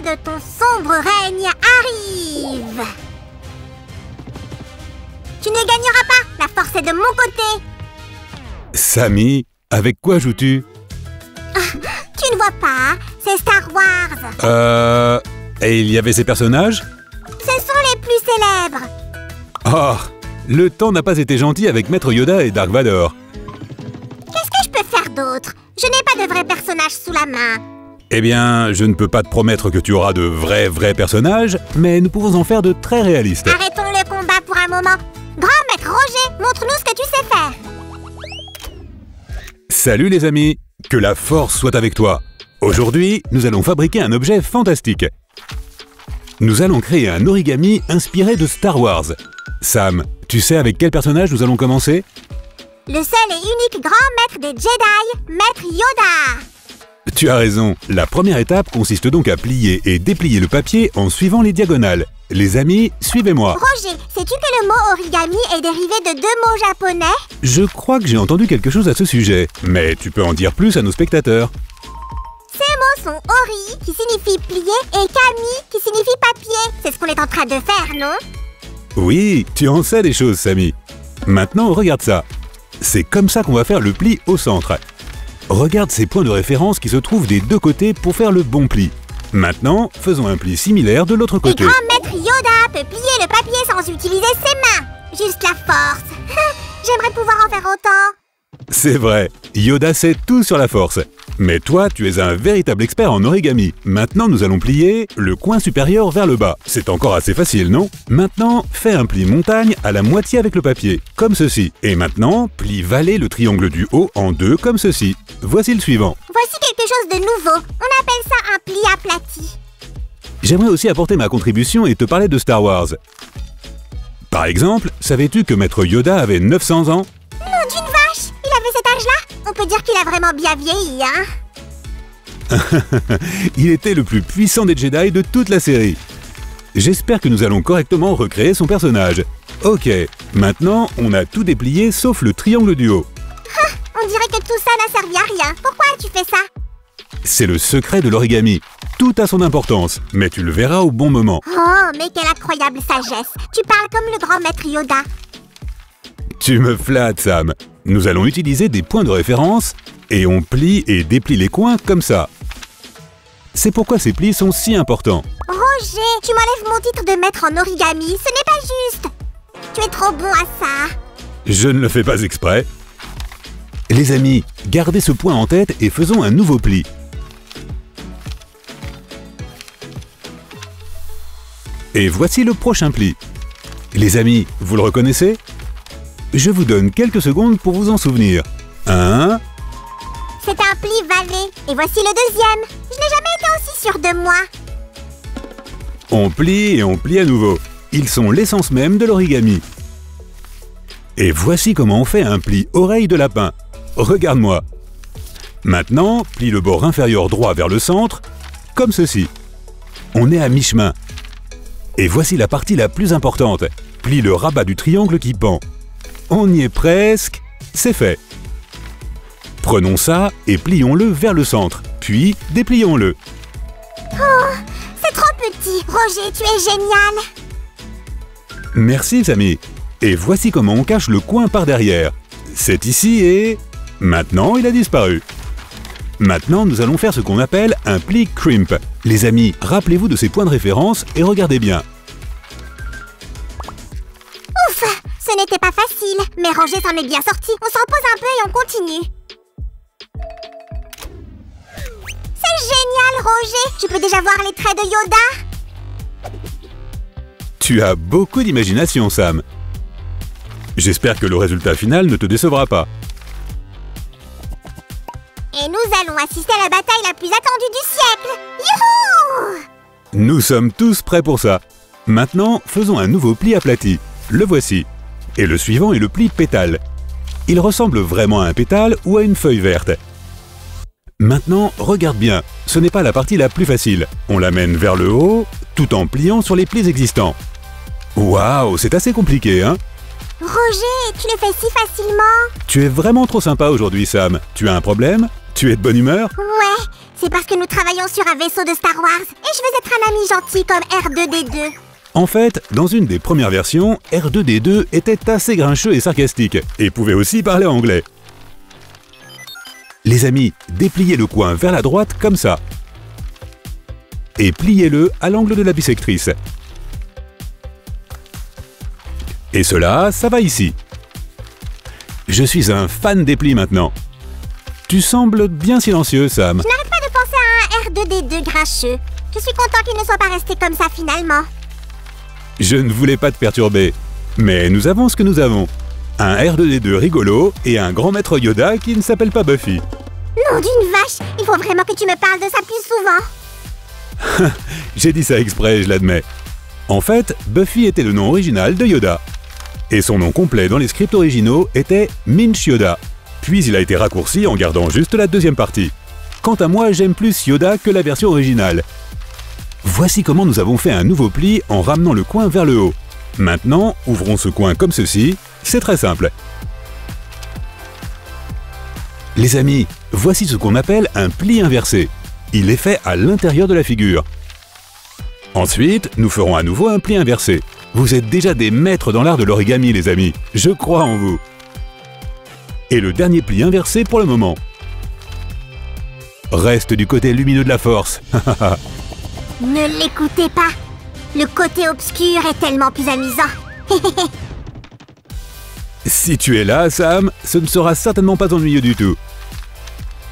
de ton sombre règne arrive. Tu ne gagneras pas, la force est de mon côté. Sammy, avec quoi joues-tu? Tu ne vois pas, c'est Star Wars. Et il y avait ces personnages? Ce sont les plus célèbres. Oh, le temps n'a pas été gentil avec Maître Yoda et Dark Vador. Qu'est-ce que je peux faire d'autre? Je n'ai pas de vrais personnages sous la main. Eh bien, je ne peux pas te promettre que tu auras de vrais personnages, mais nous pouvons en faire de très réalistes. Arrêtons le combat pour un moment. Grand maître Roger, montre-nous ce que tu sais faire. Salut les amis, que la force soit avec toi. Aujourd'hui, nous allons fabriquer un objet fantastique. Nous allons créer un origami inspiré de Star Wars. Sam, tu sais avec quel personnage nous allons commencer? Le seul et unique grand maître des Jedi, Maître Yoda. Tu as raison, la première étape consiste donc à plier et déplier le papier en suivant les diagonales. Les amis, suivez-moi. Roger, sais-tu que le mot origami est dérivé de 2 mots japonais? Je crois que j'ai entendu quelque chose à ce sujet, mais tu peux en dire plus à nos spectateurs. Ces mots sont ori, qui signifie plier, et kami, qui signifie papier. C'est ce qu'on est en train de faire, non? Oui, tu en sais des choses, Sammy. Maintenant, regarde ça. C'est comme ça qu'on va faire le pli au centre. Regarde ces points de référence qui se trouvent des deux côtés pour faire le bon pli. Maintenant, faisons un pli similaire de l'autre côté. Et grand maître Yoda peut plier le papier sans utiliser ses mains. Juste la force. J'aimerais pouvoir en faire autant. C'est vrai, Yoda sait tout sur la force. Mais toi, tu es un véritable expert en origami. Maintenant, nous allons plier le coin supérieur vers le bas. C'est encore assez facile, non? Maintenant, fais un pli montagne à la moitié avec le papier, comme ceci. Et maintenant, plie valet le triangle du haut en 2, comme ceci. Voici le suivant. Voici quelque chose de nouveau. On appelle ça un pli aplati. J'aimerais aussi apporter ma contribution et te parler de Star Wars. Par exemple, savais-tu que Maître Yoda avait 900 ans? Nom d'une vache! Il avait cet âge-là? On peut dire qu'il a vraiment bien vieilli, hein? Il était le plus puissant des Jedi de toute la série. J'espère que nous allons correctement recréer son personnage. Ok, maintenant, on a tout déplié sauf le triangle du haut. On dirait que tout ça n'a servi à rien. Pourquoi as-tu fait ça? C'est le secret de l'origami. Tout a son importance, mais tu le verras au bon moment. Oh, mais quelle incroyable sagesse! Tu parles comme le grand maître Yoda. Tu me flattes, Sam. Nous allons utiliser des points de référence et on plie et déplie les coins comme ça. C'est pourquoi ces plis sont si importants. Roger, tu m'enlèves mon titre de maître en origami, ce n'est pas juste. Tu es trop bon à ça. Je ne le fais pas exprès. Les amis, gardez ce point en tête et faisons un nouveau pli. Et voici le prochain pli. Les amis, vous le reconnaissez? Je vous donne quelques secondes pour vous en souvenir. 1. C'est un pli valet. Et voici le deuxième. Je n'ai jamais été aussi sûre de moi. On plie et on plie à nouveau. Ils sont l'essence même de l'origami. Et voici comment on fait un pli oreille de lapin. Regarde-moi. Maintenant, plie le bord inférieur droit vers le centre, comme ceci. On est à mi-chemin. Et voici la partie la plus importante. Plie le rabat du triangle qui pend. On y est presque. C'est fait. Prenons ça et plions-le vers le centre. Puis, déplions-le. Oh, c'est trop petit. Roger, tu es génial. Merci, Sammy. Et voici comment on cache le coin par derrière. C'est ici et... Maintenant, il a disparu. Maintenant, nous allons faire ce qu'on appelle un pli crimp. Les amis, rappelez-vous de ces points de référence et regardez bien. Ouf, ce n'était pas facile. Mais Roger s'en est bien sorti. On s'en repose un peu et on continue. C'est génial, Roger. Tu peux déjà voir les traits de Yoda. Tu as beaucoup d'imagination, Sam. J'espère que le résultat final ne te décevra pas. Et nous allons assister à la bataille la plus attendue du siècle. Youhou! Nous sommes tous prêts pour ça. Maintenant, faisons un nouveau pli aplati. Le voici. Et le suivant est le pli pétale. Il ressemble vraiment à un pétale ou à une feuille verte. Maintenant, regarde bien. Ce n'est pas la partie la plus facile. On l'amène vers le haut, tout en pliant sur les plis existants. Waouh, c'est assez compliqué, hein? Roger, tu le fais si facilement. Tu es vraiment trop sympa aujourd'hui, Sam. Tu as un problème? Tu es de bonne humeur? Ouais, c'est parce que nous travaillons sur un vaisseau de Star Wars et je veux être un ami gentil comme R2-D2. En fait, dans une des premières versions, R2-D2 était assez grincheux et sarcastique, et pouvait aussi parler anglais. Les amis, dépliez le coin vers la droite comme ça. Et pliez-le à l'angle de la bissectrice. Et cela, ça va ici. Je suis un fan des plis maintenant. Tu sembles bien silencieux, Sam. Je n'arrête pas de penser à un R2-D2 grincheux. Je suis content qu'il ne soit pas resté comme ça finalement. Je ne voulais pas te perturber, mais nous avons ce que nous avons. Un R2-D2 rigolo et un grand maître Yoda qui ne s'appelle pas Buffy. Nom d'une vache, il faut vraiment que tu me parles de ça plus souvent. J'ai dit ça exprès, je l'admets. En fait, Buffy était le nom original de Yoda. Et son nom complet dans les scripts originaux était Minch Yoda. Puis il a été raccourci en gardant juste la deuxième partie. Quant à moi, j'aime plus Yoda que la version originale. Voici comment nous avons fait un nouveau pli en ramenant le coin vers le haut. Maintenant, ouvrons ce coin comme ceci. C'est très simple. Les amis, voici ce qu'on appelle un pli inversé. Il est fait à l'intérieur de la figure. Ensuite, nous ferons à nouveau un pli inversé. Vous êtes déjà des maîtres dans l'art de l'origami, les amis. Je crois en vous. Et le dernier pli inversé pour le moment. Reste du côté lumineux de la force. Ne l'écoutez pas. Le côté obscur est tellement plus amusant. Si tu es là, Sam, ce ne sera certainement pas ennuyeux du tout.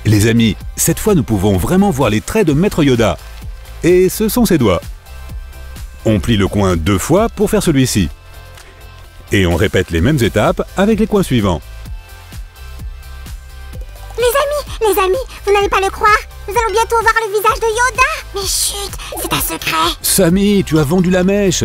Les amis, cette fois nous pouvons vraiment voir les traits de Maître Yoda. Et ce sont ses doigts. On plie le coin 2 fois pour faire celui-ci. Et on répète les mêmes étapes avec les coins suivants. Les amis, vous n'allez pas le croire. Nous allons bientôt voir le visage de Yoda. Mais chut, c'est un secret. Samy, tu as vendu la mèche.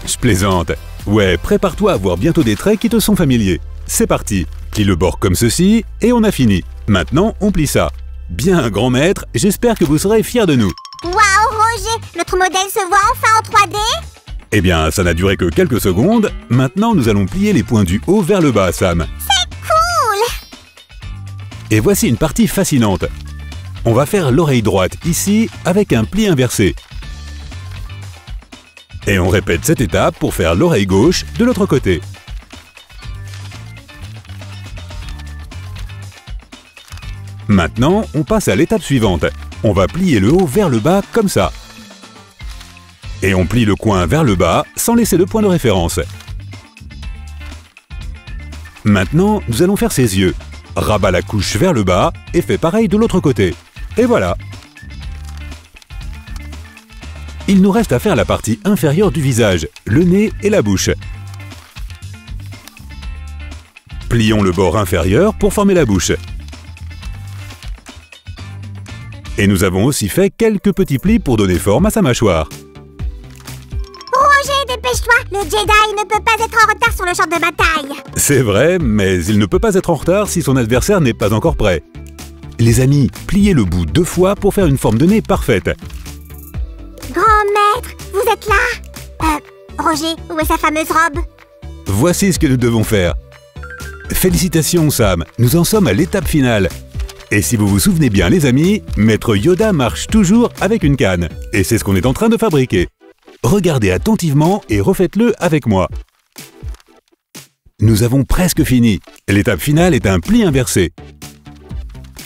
Je plaisante. Ouais, prépare-toi à voir bientôt des traits qui te sont familiers. C'est parti. Plie le bord comme ceci et on a fini. Maintenant, on plie ça. Bien, grand maître, j'espère que vous serez fiers de nous. Waouh, Roger, notre modèle se voit enfin en 3D. Eh bien, ça n'a duré que quelques secondes. Maintenant, nous allons plier les points du haut vers le bas, Sam. C'est cool. Et voici une partie fascinante. On va faire l'oreille droite ici avec un pli inversé. Et on répète cette étape pour faire l'oreille gauche de l'autre côté. Maintenant, on passe à l'étape suivante. On va plier le haut vers le bas comme ça. Et on plie le coin vers le bas sans laisser de point de référence. Maintenant, nous allons faire ses yeux. Rabat la couche vers le bas et fais pareil de l'autre côté. Et voilà. Il nous reste à faire la partie inférieure du visage, le nez et la bouche. Plions le bord inférieur pour former la bouche. Et nous avons aussi fait quelques petits plis pour donner forme à sa mâchoire. Roger, dépêche-toi. Le Jedi ne peut pas être en retard sur le champ de bataille. C'est vrai, mais il ne peut pas être en retard si son adversaire n'est pas encore prêt. Les amis, pliez le bout 2 fois pour faire une forme de nez parfaite. Grand maître, vous êtes là? Roger, où est sa fameuse robe? Voici ce que nous devons faire. Félicitations, Sam, nous en sommes à l'étape finale. Et si vous vous souvenez bien, les amis, Maître Yoda marche toujours avec une canne. Et c'est ce qu'on est en train de fabriquer. Regardez attentivement et refaites-le avec moi. Nous avons presque fini. L'étape finale est un pli inversé.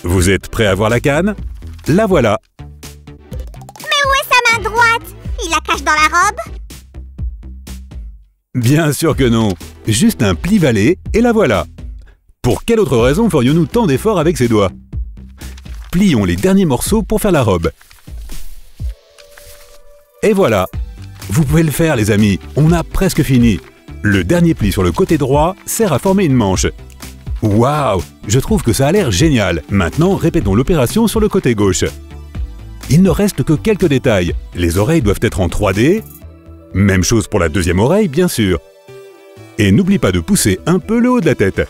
Vous êtes prêts à voir la canne? La voilà. Mais où est sa main droite? Il la cache dans la robe? Bien sûr que non. Juste un pli-valet et la voilà. Pour quelle autre raison ferions-nous tant d'efforts avec ses doigts? Plions les derniers morceaux pour faire la robe. Et voilà. Vous pouvez le faire, les amis. On a presque fini. Le dernier pli sur le côté droit sert à former une manche. Waouh! Je trouve que ça a l'air génial. Maintenant, répétons l'opération sur le côté gauche. Il ne reste que quelques détails. Les oreilles doivent être en 3D. Même chose pour la deuxième oreille, bien sûr. Et n'oublie pas de pousser un peu le haut de la tête.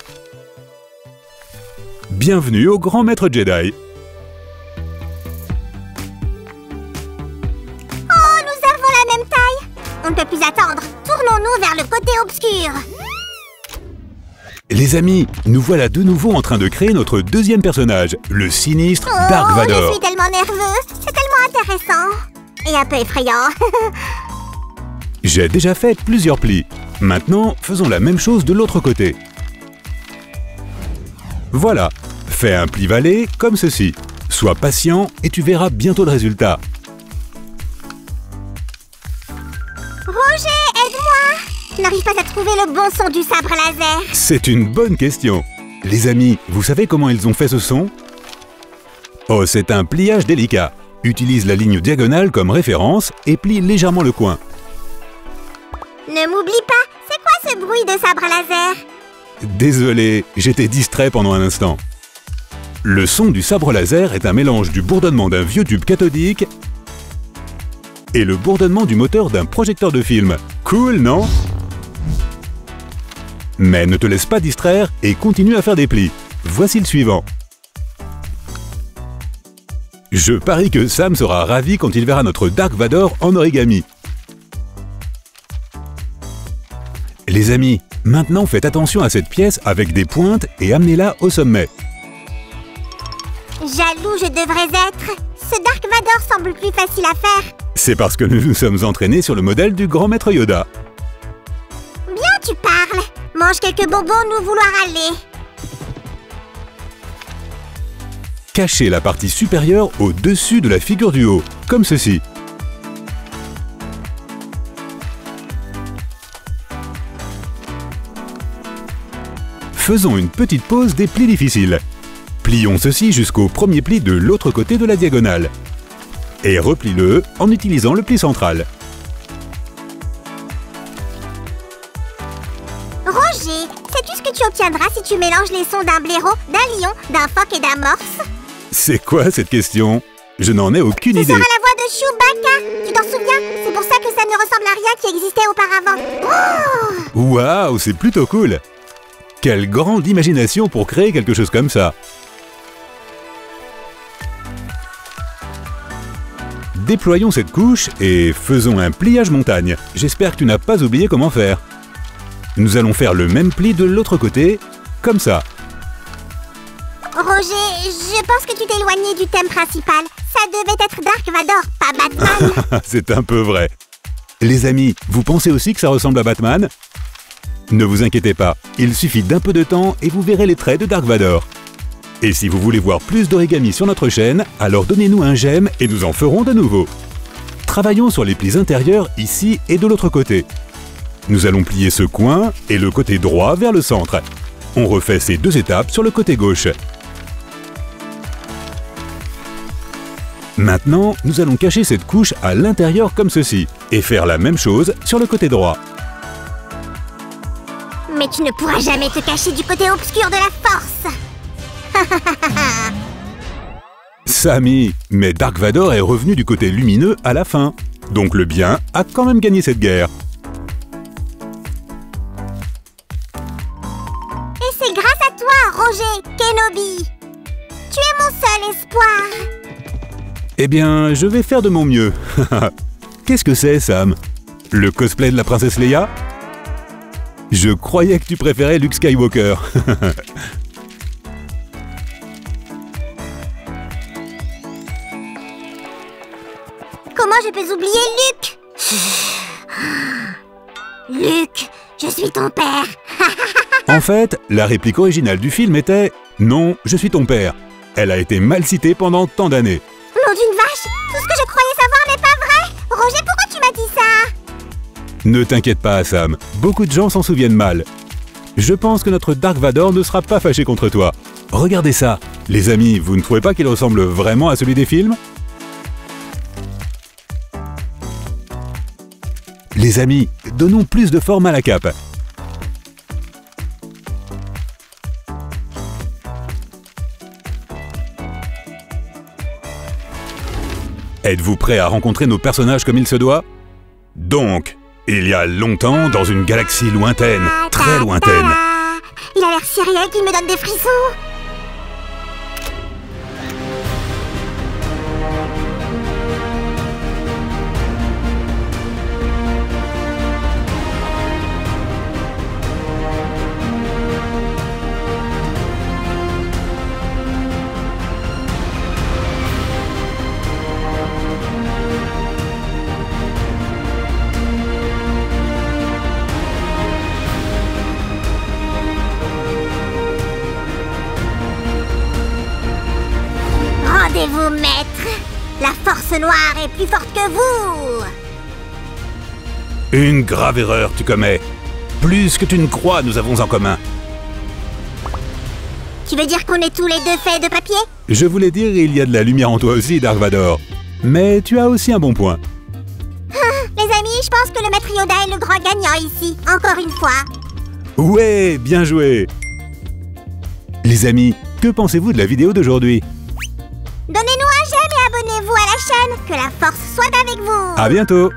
Bienvenue au grand maître Jedi. Oh, nous avons la même taille. On ne peut plus attendre. Tournons-nous vers le côté obscur. Les amis, nous voilà de nouveau en train de créer notre deuxième personnage, le sinistre Dark Je Vador. suis tellement nerveux. C'est tellement intéressant. Et un peu effrayant. J'ai déjà fait plusieurs plis. Maintenant, faisons la même chose de l'autre côté. Voilà, fais un pli valet comme ceci. Sois patient et tu verras bientôt le résultat. Roger, aide-moi. Je n'arrive pas à trouver le bon son du sabre laser. C'est une bonne question. Les amis, vous savez comment ils ont fait ce son? Oh, c'est un pliage délicat. Utilise la ligne diagonale comme référence et plie légèrement le coin. Ne m'oublie pas, c'est quoi ce bruit de sabre laser? Désolé, j'étais distrait pendant un instant. Le son du sabre laser est un mélange du bourdonnement d'un vieux tube cathodique et le bourdonnement du moteur d'un projecteur de film. Cool, non? Mais ne te laisse pas distraire et continue à faire des plis. Voici le suivant. Je parie que Sam sera ravi quand il verra notre Dark Vador en origami. Les amis, maintenant faites attention à cette pièce avec des pointes et amenez-la au sommet. Jaloux je devrais être. Ce Dark Vador semble plus facile à faire. C'est parce que nous nous sommes entraînés sur le modèle du grand maître Yoda. Bien tu parles. Mange quelques bonbons, nous vouloir aller. Cachez la partie supérieure au-dessus de la figure du haut, comme ceci. Faisons une petite pause des plis difficiles. Plions ceci jusqu'au premier pli de l'autre côté de la diagonale. Et replie-le en utilisant le pli central. Roger, sais-tu ce que tu obtiendras si tu mélanges les sons d'un blaireau, d'un lion, d'un phoque et d'un morse? C'est quoi cette question? Je n'en ai aucune Ce idée. sera la voix de Chewbacca. Tu t'en souviens? C'est pour ça que ça ne ressemble à rien qui existait auparavant. Oh! Waouh, c'est plutôt cool! Quelle grande imagination pour créer quelque chose comme ça! Déployons cette couche et faisons un pliage montagne. J'espère que tu n'as pas oublié comment faire. Nous allons faire le même pli de l'autre côté, comme ça. Roger, je pense que tu t'es éloigné du thème principal. Ça devait être Dark Vador, pas Batman. C'est un peu vrai. Les amis, vous pensez aussi que ça ressemble à Batman? Ne vous inquiétez pas, il suffit d'un peu de temps et vous verrez les traits de Dark Vador. Et si vous voulez voir plus d'origami sur notre chaîne, alors donnez-nous un j'aime et nous en ferons de nouveau. Travaillons sur les plis intérieurs ici et de l'autre côté. Nous allons plier ce coin et le côté droit vers le centre. On refait ces deux étapes sur le côté gauche. Maintenant, nous allons cacher cette couche à l'intérieur comme ceci et faire la même chose sur le côté droit. Mais tu ne pourras jamais te cacher du côté obscur de la force. Samy, mais Dark Vador est revenu du côté lumineux à la fin. Donc le bien a quand même gagné cette guerre. Et c'est grâce à toi, Roger Kenobi. Tu es mon seul espoir. Eh bien, je vais faire de mon mieux. Qu'est-ce que c'est, Sam? Le cosplay de la princesse Leia? Je croyais que tu préférais Luke Skywalker. Comment je peux oublier Luke? Luke, je suis ton père. En fait, la réplique originale du film était « Non, je suis ton père ». Elle a été mal citée pendant tant d'années. Nom d'une vache, tout ce que je croyais savoir n'est pas vrai. Roger, pourquoi tu m'as dit ça? Ne t'inquiète pas, Sam. Beaucoup de gens s'en souviennent mal. Je pense que notre Dark Vador ne sera pas fâché contre toi. Regardez ça. Les amis, vous ne trouvez pas qu'il ressemble vraiment à celui des films? Les amis, donnons plus de forme à la cape. Êtes-vous prêts à rencontrer nos personnages comme il se doit? Donc, il y a longtemps, dans une galaxie lointaine, très lointaine. Il a l'air si réel qu'il me donne des frissons. La force noire est plus forte que vous! Une grave erreur tu commets. Plus que tu ne crois, nous avons en commun. Tu veux dire qu'on est tous les deux faits de papier? Je voulais dire, il y a de la lumière en toi aussi, Dark Vador. Mais tu as aussi un bon point. Les amis, je pense que le maître Yoda est le grand gagnant ici, encore une fois. Ouais, bien joué. Les amis, que pensez-vous de la vidéo d'aujourd'hui? Donnez-nous un j'aime et abonnez-vous à la chaîne. Que la force soit avec vous. À bientôt.